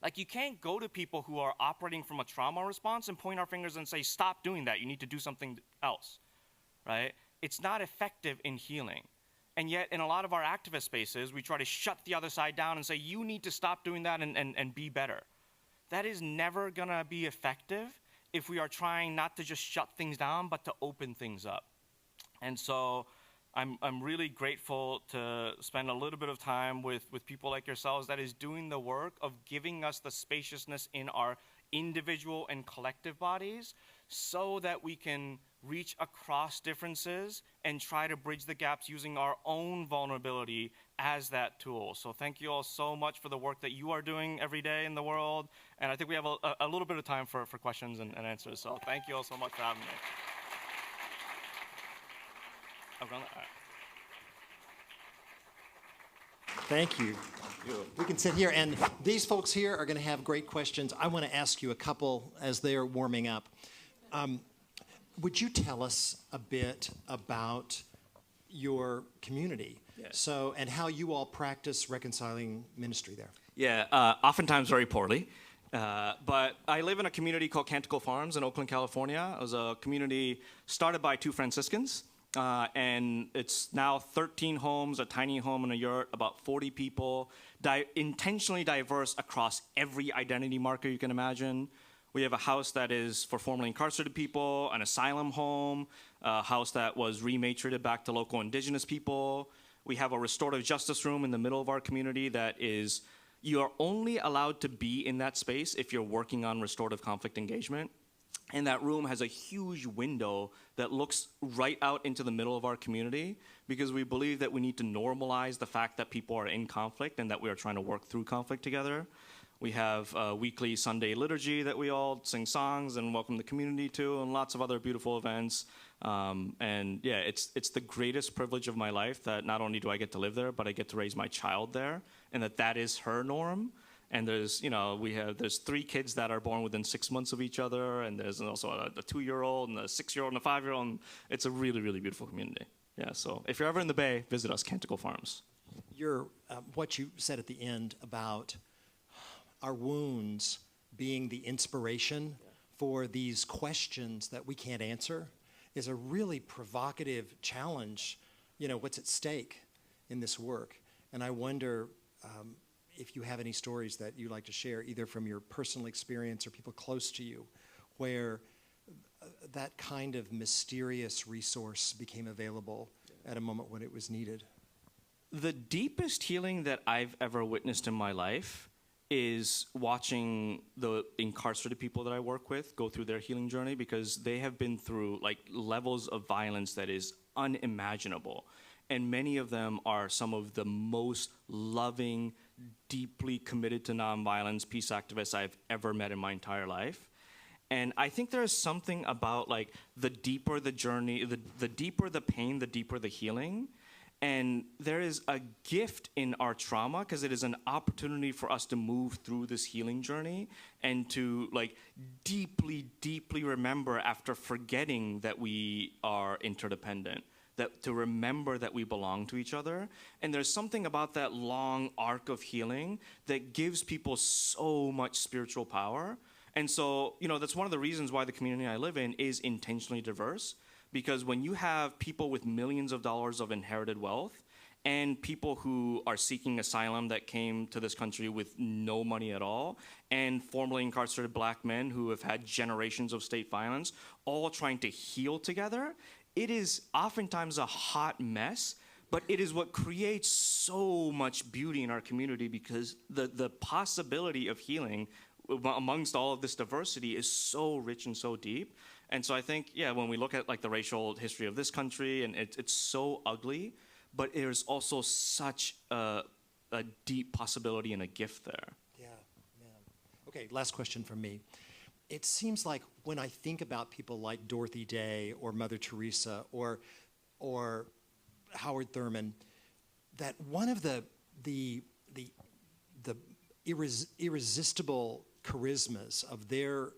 [SPEAKER 3] Like, you can't go to people who are operating from a trauma response and point our fingers and say, stop doing that, you need to do something else, right? It's not effective in healing. And yet, in a lot of our activist spaces, we try to shut the other side down and say, you need to stop doing that and be better. That is never gonna be effective if we are trying not to just shut things down, but to open things up. And so I'm really grateful to spend a little bit of time with people like yourselves that is doing the work of giving us the spaciousness in our individual and collective bodies so that we can reach across differences and try to bridge the gaps using our own vulnerability as that tool. So thank you all so much for the work that you are doing every day in the world. And I think we have a little bit of time for questions and answers. So thank you all so much for having me.
[SPEAKER 4] Thank you. We can sit here, and these folks here are going to have great questions. I want to ask you a couple as they're warming up. Would you tell us a bit about your community?
[SPEAKER 5] Yes.
[SPEAKER 4] So, and how you all practice reconciling ministry there?
[SPEAKER 5] Yeah, oftentimes very poorly. But I live in a community called Canticle Farms in Oakland, California. It was a community started by two Franciscans. And it's now 13 homes, a tiny home and a yurt, about 40 people, intentionally diverse across every identity marker you can imagine. We have a house that is for formerly incarcerated people, an asylum home, a house that was rematriated back to local indigenous people. We have a restorative justice room in the middle of our community that is, you are only allowed to be in that space if you're working on restorative conflict engagement. And that room has a huge window that looks right out into the middle of our community because we believe that we need to normalize the fact that people are in conflict and that we are trying to work through conflict together. We have a weekly Sunday liturgy that we all sing songs and welcome the community to, and lots of other beautiful events. And yeah, it's the greatest privilege of my life that not only do I get to live there, but I get to raise my child there, and that is her norm. And there's, there's 3 kids that are born within 6 months of each other, and there's also a 2-year-old and a 6-year-old and a 5-year-old. And it's a really, really beautiful community. Yeah, so if you're ever in the Bay, visit us, Canticle Farms.
[SPEAKER 4] What you said at the end about our wounds being the inspiration for these questions that we can't answer is a really provocative challenge. What's at stake in this work? And I wonder if you have any stories that you'd like to share, either from your personal experience or people close to you, where that kind of mysterious resource became available at a moment when it was needed.
[SPEAKER 5] The deepest healing that I've ever witnessed in my life is watching the incarcerated people that I work with go through their healing journey, because they have been through levels of violence that is unimaginable. And many of them are some of the most loving, deeply committed to nonviolence peace activists I've ever met in my entire life. And I think there's something about the deeper the journey, the deeper the pain, the deeper the healing. And there is a gift in our trauma, because it is an opportunity for us to move through this healing journey and to deeply, deeply remember, after forgetting that we are interdependent, that to remember that we belong to each other. And there's something about that long arc of healing that gives people so much spiritual power. And so, that's one of the reasons why the community I live in is intentionally diverse. Because when you have people with millions of dollars of inherited wealth and people who are seeking asylum that came to this country with no money at all, and formerly incarcerated black men who have had generations of state violence, all trying to heal together, it is oftentimes a hot mess, but it is what creates so much beauty in our community, because the possibility of healing amongst all of this diversity is so rich and so deep. And so I think, when we look at the racial history of this country, and it's so ugly, but there's also such a deep possibility and a gift there.
[SPEAKER 4] Yeah, man. Okay, last question from me. It seems like when I think about people like Dorothy Day or Mother Teresa or Howard Thurman, that one of the irresistible charismas of their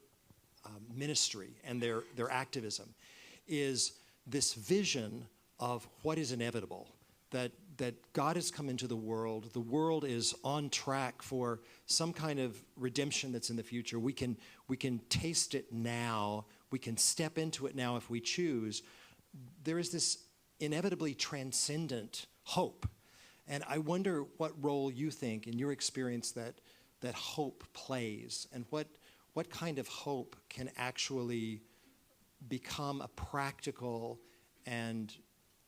[SPEAKER 4] ministry and their activism is this vision of what is inevitable, that God has come into the world is on track for some kind of redemption that's in the future. We can taste it now, we can step into it now if we choose. There is this inevitably transcendent hope. And I wonder what role you think, in your experience, that hope plays, and what kind of hope can actually become a practical and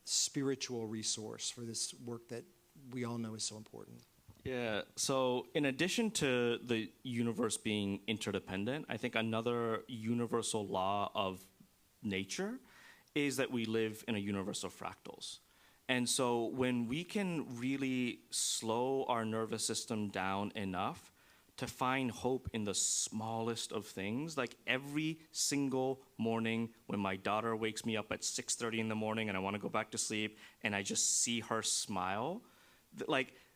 [SPEAKER 4] spiritual resource for this work that we all know is so important.
[SPEAKER 5] Yeah, so in addition to the universe being interdependent, I think another universal law of nature is that we live in a universe of fractals. And so when we can really slow our nervous system down enough to find hope in the smallest of things, like every single morning when my daughter wakes me up at 6:30 in the morning and I want to go back to sleep and I just see her smile,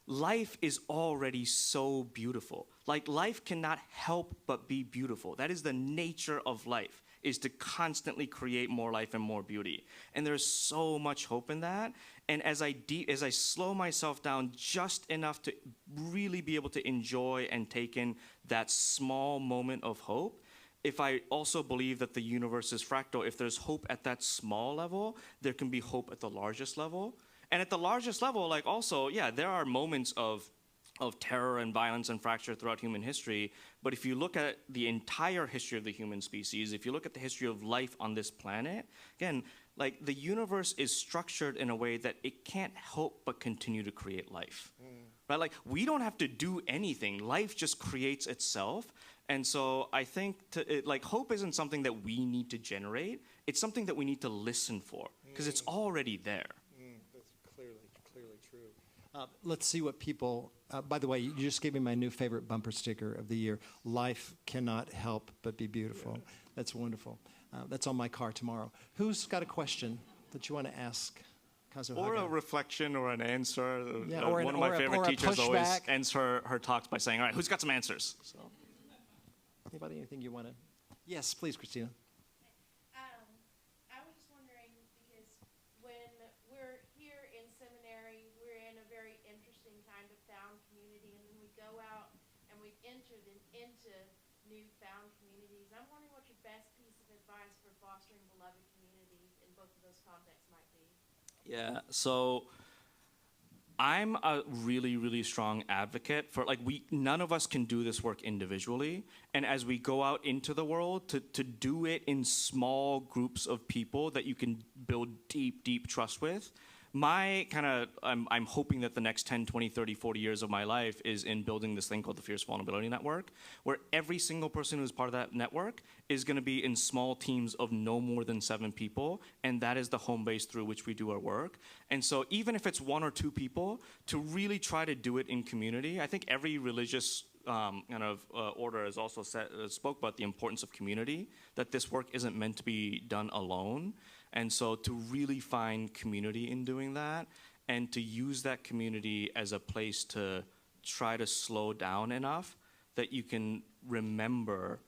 [SPEAKER 5] life is already so beautiful. Life cannot help but be beautiful. That is the nature of life, is to constantly create more life and more beauty. And there's so much hope in that. And as I slow myself down just enough to really be able to enjoy and take in that small moment of hope, if I also believe that the universe is fractal, if there's hope at that small level, there can be hope at the largest level. And at the largest level, there are moments of terror and violence and fracture throughout human history. But if you look at the entire history of the human species, if you look at the history of life on this planet, again, the universe is structured in a way that it can't help but continue to create life. Right? We don't have to do anything. Life just creates itself. And so I think hope isn't something that we need to generate. It's something that we need to listen for, because it's already there.
[SPEAKER 4] That's clearly true. Let's see what people, by the way, you just gave me my new favorite bumper sticker of the year. Life cannot help but be beautiful. Yeah. That's wonderful. That's on my car tomorrow. Who's got a question that you want to ask Kazu?
[SPEAKER 5] Or
[SPEAKER 4] Haga?
[SPEAKER 5] a reflection or an answer.
[SPEAKER 4] Yeah,
[SPEAKER 5] one of my favorite teachers
[SPEAKER 4] pushback.
[SPEAKER 5] Always ends her talks by saying, all right, who's got some answers? So.
[SPEAKER 4] Anybody, anything you want to? Yes, please, Christina.
[SPEAKER 6] I was just wondering, because when we're here in seminary, we're in a very interesting kind of found community, and then we go out and we've entered into new found communities. I'm wondering what your best piece of advice for fostering beloved communities in both of those contexts might be.
[SPEAKER 5] Yeah, so I'm a really, really strong advocate for, like, none of us can do this work individually. And as we go out into the world, to do it in small groups of people that you can build deep, deep trust with. I'm hoping that the next 10, 20, 30, 40 years of my life is in building this thing called the Fierce Vulnerability Network, where every single person who's part of that network is going to be in small teams of no more than 7 people, and that is the home base through which we do our work. And so even if it's 1 or 2 people, to really try to do it in community, I think every religious order has also spoke about the importance of community, that this work isn't meant to be done alone. And so to really find community in doing that, and to use that community as a place to try to slow down enough that you can remember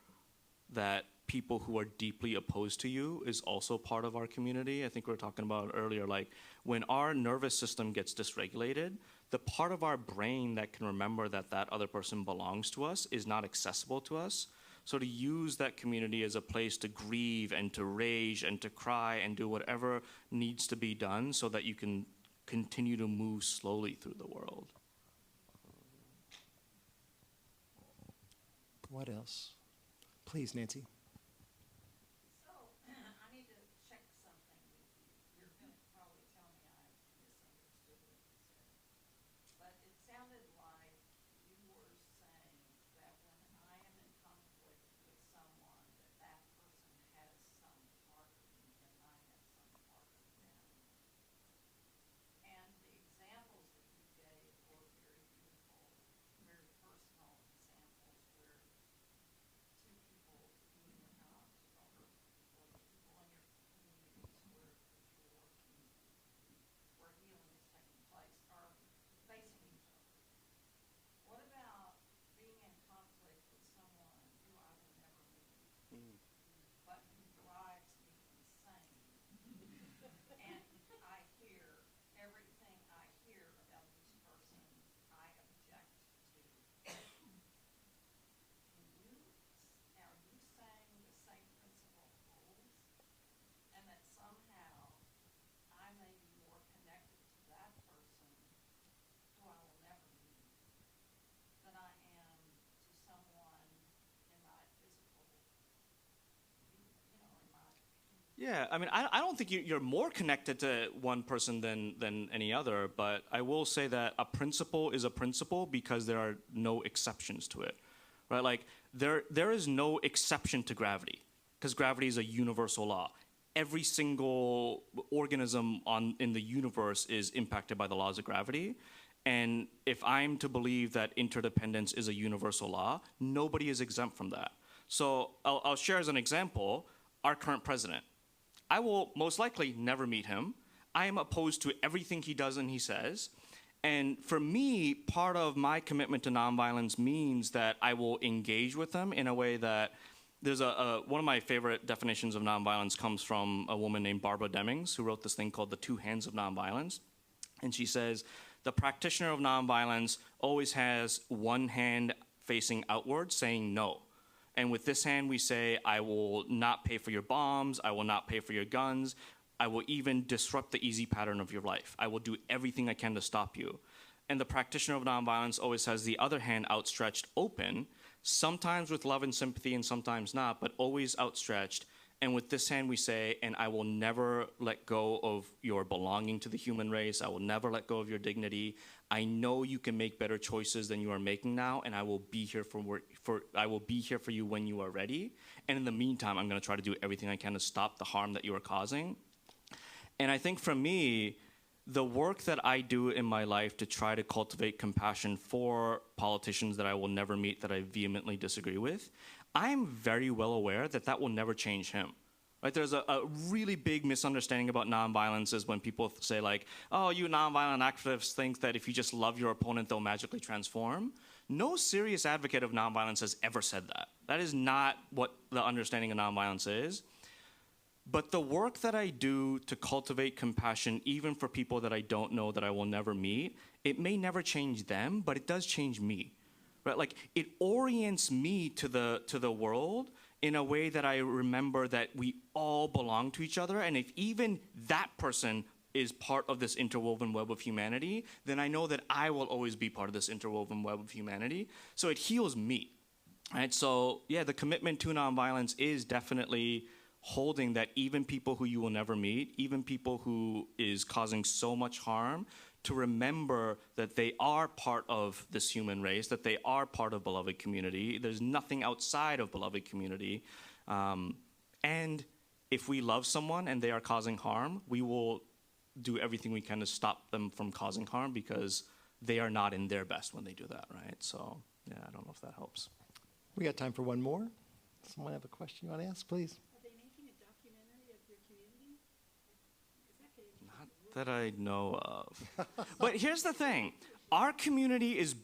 [SPEAKER 5] that people who are deeply opposed to you is also part of our community. I think we were talking about earlier, like when our nervous system gets dysregulated, the part of our brain that can remember that that other person belongs to us is not accessible to us. So to use that community as a place to grieve and to rage and to cry and do whatever needs to be done so that you can continue to move slowly through the world.
[SPEAKER 4] What else? Please, Nancy.
[SPEAKER 7] So, I need to check something with you. You're going to probably tell me I misunderstood what you said. But it sounded like you were saying that when I am in conflict with someone, that person has some part of me and I have some part of them. And the examples that you gave were very beautiful, very personal examples where two people doing or people in your communities where you're working, where healing is taking place, are facing each other. What about being in conflict with someone who I will never meet, but who drives me insane? And I hear everything I hear about this person, I object to. Are you saying the same principle holds, and that somehow I may be more connected to that person who I will never meet than I am to someone in my physical, in my
[SPEAKER 5] Yeah, I mean, I don't think you're more connected to one person than any other, but I will say that a principle is a principle because there are no exceptions to it, right? Like, there is no exception to gravity, because gravity is a universal law. Every single organism in the universe is impacted by the laws of gravity, and if I'm to believe that interdependence is a universal law, nobody is exempt from that. So I'll share as an example our current president. I will most likely never meet him. I am opposed to everything he does and he says. And for me, part of my commitment to nonviolence means that I will engage with him in a way that there's one of my favorite definitions of nonviolence comes from a woman named Barbara Demings, who wrote this thing called The Two Hands of Nonviolence. And she says, the practitioner of nonviolence always has one hand facing outward saying no. And with this hand, we say, I will not pay for your bombs. I will not pay for your guns. I will even disrupt the easy pattern of your life. I will do everything I can to stop you. And the practitioner of nonviolence always has the other hand outstretched open, sometimes with love and sympathy and sometimes not, but always outstretched. And with this hand, we say, and I will never let go of your belonging to the human race. I will never let go of your dignity. I know you can make better choices than you are making now, and I will be here I will be here for you when you are ready. And in the meantime, I'm going to try to do everything I can to stop the harm that you are causing. And I think for me, the work that I do in my life to try to cultivate compassion for politicians that I will never meet, that I vehemently disagree with, I'm very well aware that that will never change him. Right? There's a really big misunderstanding about nonviolence is when people say like, oh, you nonviolent activists think that if you just love your opponent, they'll magically transform. No serious advocate of nonviolence has ever said that. That is not what the understanding of nonviolence is. But the work that I do to cultivate compassion, even for people that I don't know, that I will never meet, it may never change them, but it does change me. Right? Like, it orients me to the world in a way that I remember that we all belong to each other, and if even that person is part of this interwoven web of humanity, then I know that I will always be part of this interwoven web of humanity. So it heals me. Right? So yeah, the commitment to nonviolence is definitely holding that even people who you will never meet, even people who is causing so much harm, to remember that they are part of this human race, that they are part of beloved community. There's nothing outside of beloved community. And if we love someone and they are causing harm, we will do everything we can to stop them from causing harm because they are not in their best when they do that, right? So yeah, I don't know if that helps.
[SPEAKER 4] We got time for one more. Someone have a question you want to ask, please?
[SPEAKER 7] Are they making a documentary of your community? 'Cause that could
[SPEAKER 5] Not that I know of. But here's the thing. Our community is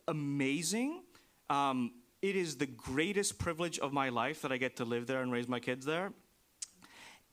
[SPEAKER 5] amazing. It is the greatest privilege of my life that I get to live there and raise my kids there.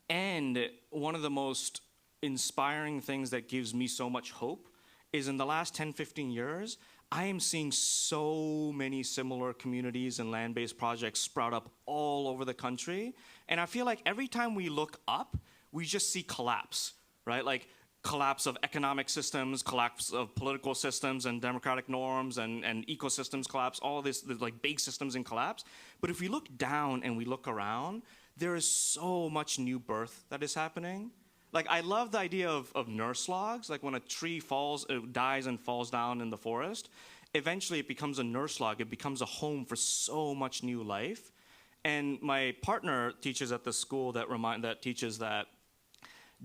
[SPEAKER 5] And one of the most inspiring things that gives me so much hope is in the last 10, 15 years, I am seeing so many similar communities and land-based projects sprout up all over the country. And I feel like every time we look up, we just see collapse, right? Like collapse of economic systems, collapse of political systems and democratic norms and ecosystems collapse, all this, like big systems in collapse. But if we look down and we look around, there is so much new birth that is happening. Like, I love the idea of nurse logs. Like, when a tree falls, it dies and falls down in the forest, eventually it becomes a nurse log. It becomes a home for so much new life. And my partner teaches at the school that teaches that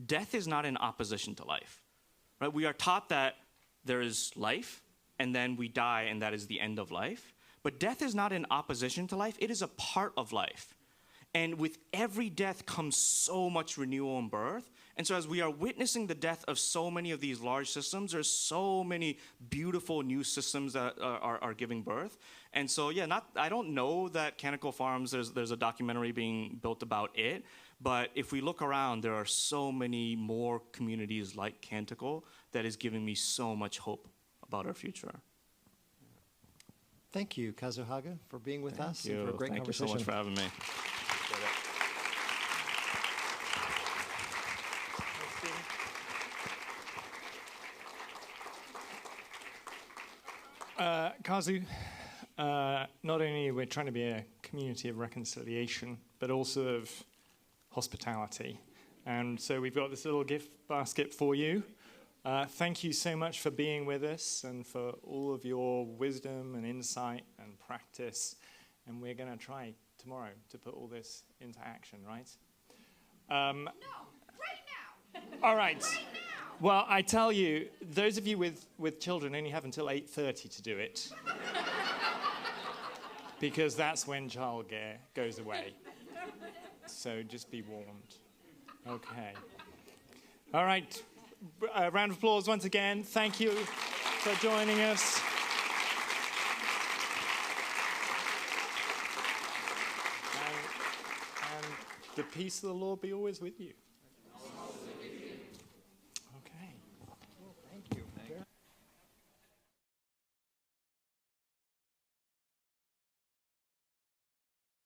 [SPEAKER 5] death is not in opposition to life. Right? We are taught that there is life, and then we die, and that is the end of life. But death is not in opposition to life. It is a part of life. And with every death comes so much renewal and birth. And so as we are witnessing the death of so many of these large systems, there's so many beautiful new systems that are giving birth. And so, yeah, I don't know that Canticle Farms, there's a documentary being built about it. But if we look around, there are so many more communities like Canticle that is giving me so much hope about our future.
[SPEAKER 4] Thank you, Kazu Haga, for being with us and for a great
[SPEAKER 5] Thank
[SPEAKER 4] conversation.
[SPEAKER 5] you so much for having me.
[SPEAKER 1] Kazu, not only we're trying to be a community of reconciliation, but also of hospitality. And so we've got this little gift basket for you. Thank you so much for being with us and for all of your wisdom and insight and practice. And we're going to try tomorrow to put all this into action, right?
[SPEAKER 7] No, right now.
[SPEAKER 1] All right.
[SPEAKER 7] Right now.
[SPEAKER 1] Well, I tell you, those of you with children only have until 8:30 to do it. Because that's when childcare goes away. So just be warned. Okay. All right. A round of applause once again. Thank you for joining us. And the peace of the Lord be always with you.